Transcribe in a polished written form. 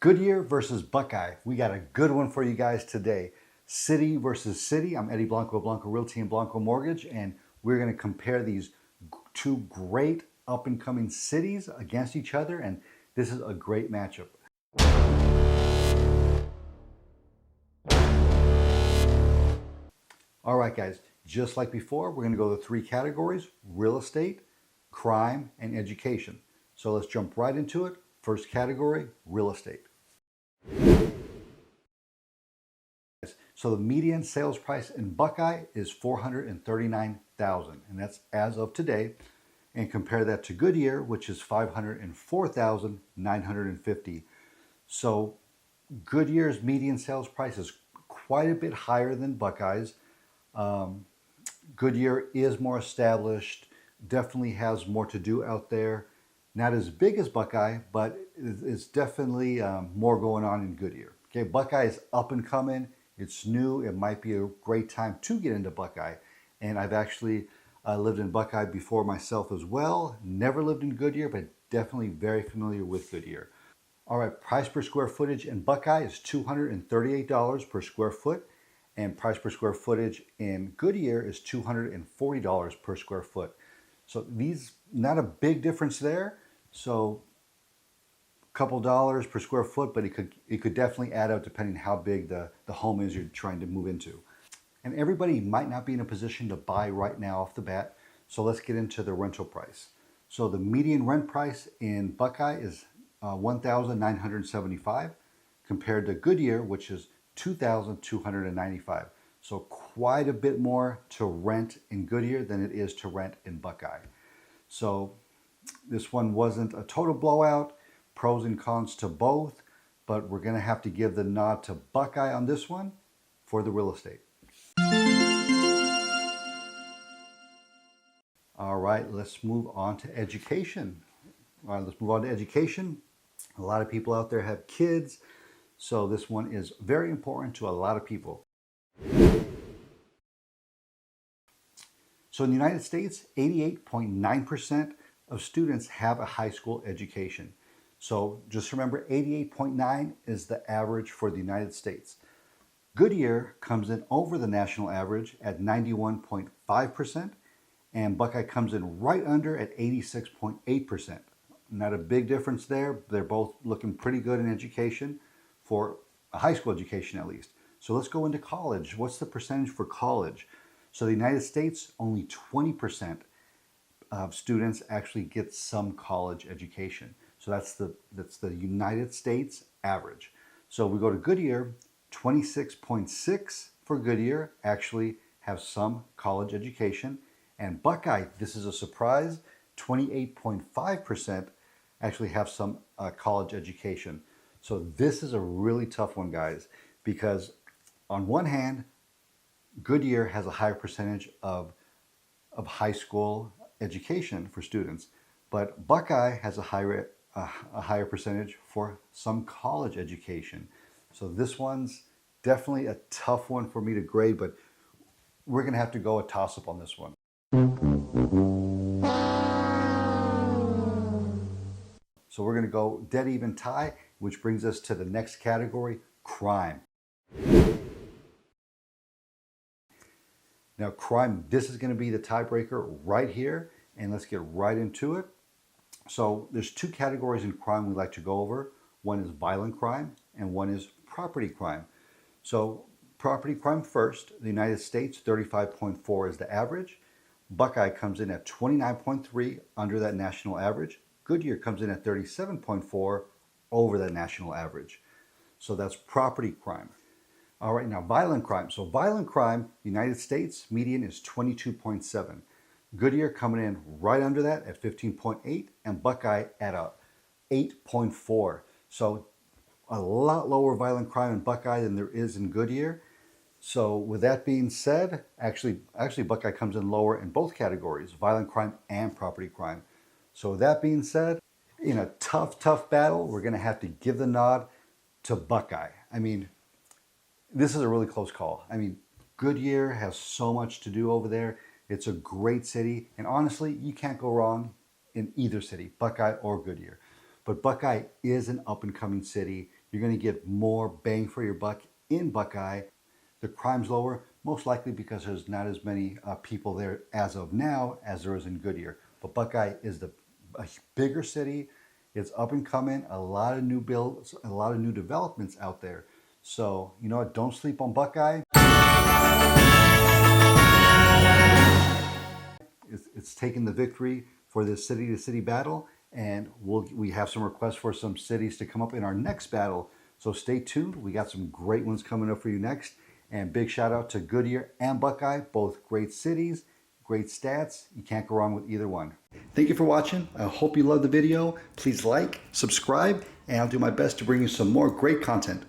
Goodyear versus Buckeye. We got a good one for you guys today. City versus city. I'm Eddy Blanco of Blanco Realty and Blanco Mortgage, and we're going to compare these two great up-and-coming cities against each other, and this is a great matchup. All right, guys, just like before, we're going to go to three categories: real estate, crime, and education. So let's jump right into it. First category, real estate. So the median sales price in Buckeye is $439,000, and that's as of today. And compare that to Goodyear, which is $504,950. So Goodyear's median sales price is quite a bit higher than Buckeye's. Goodyear is more established, definitely has more to do out there. Not as big as Buckeye, but it's definitely more going on in Goodyear. Okay, Buckeye is up and coming. It's new. It might be a great time to get into Buckeye. And I've actually lived in Buckeye before myself as well. Never lived in Goodyear, but definitely very familiar with Goodyear. All right, price per square footage in Buckeye is $238 per square foot. And price per square footage in Goodyear is $240 per square foot. So these, not a big difference there. So couple dollars per square foot, but it could definitely add up depending how big the home is you're trying to move into. And everybody might not be in a position to buy right now off the bat, so let's get into the rental price. So the median rent price in Buckeye is $1,975 compared to Goodyear, which is $2,295. So quite a bit more to rent in Goodyear than it is to rent in Buckeye. So this one wasn't a total blowout. Pros and cons to both, but we're going to have to give the nod to Buckeye on this one for the real estate. All right, let's move on to education. All right, let's move on to education. A lot of people out there have kids, so this one is very important to a lot of people. So in the United States, 88.9% of students have a high school education. So just remember, 88.9 is the average for the United States. Goodyear comes in over the national average at 91.5%, and Buckeye comes in right under at 86.8%. Not a big difference there. They're both looking pretty good in education, for a high school education at least. So let's go into college. What's the percentage for college? So the United States, only 20% of students actually get some college education. So that's the United States average. So we go to Goodyear, 26.6 for Goodyear actually have some college education. And Buckeye, this is a surprise, 28.5% actually have some college education. So this is a really tough one, guys, because on one hand, Goodyear has a higher percentage of high school education for students, but Buckeye has a higher percentage for some college education. So this one's definitely a tough one for me to grade, but we're going to have to go a toss-up on this one. So we're going to go dead even tie, which brings us to the next category, crime. Now crime, this is going to be the tiebreaker right here, and let's get right into it. So there's two categories in crime we like to go over. One is violent crime and one is property crime. So property crime first, the United States, 35.4 is the average. Buckeye comes in at 29.3, under that national average. Goodyear comes in at 37.4, over that national average. So that's property crime. All right, now violent crime. So violent crime, United States, median is 22.7. Goodyear coming in right under that at 15.8, and Buckeye at 8.4. So a lot lower violent crime in Buckeye than there is in Goodyear. So with that being said, actually Buckeye comes in lower in both categories, violent crime and property crime. So with that being said, in a tough battle, we're going to have to give the nod to Buckeye. I mean, this is a really close call. I mean, Goodyear has so much to do over there. It's a great city, and honestly, you can't go wrong in either city, Buckeye or Goodyear. But Buckeye is an up-and-coming city. You're going to get more bang for your buck in Buckeye. The crime's lower, most likely because there's not as many people there as of now as there is in Goodyear. But Buckeye is a bigger city. It's up and coming, a lot of new builds, a lot of new developments out there. So, you know what, don't sleep on Buckeye. It's taken the victory for this city-to-city battle, and we have some requests for some cities to come up in our next battle. So stay tuned. We got some great ones coming up for you next. And big shout out to Goodyear and Buckeye, both great cities, great stats. You can't go wrong with either one. Thank you for watching. I hope you loved the video. Please like, subscribe, and I'll do my best to bring you some more great content.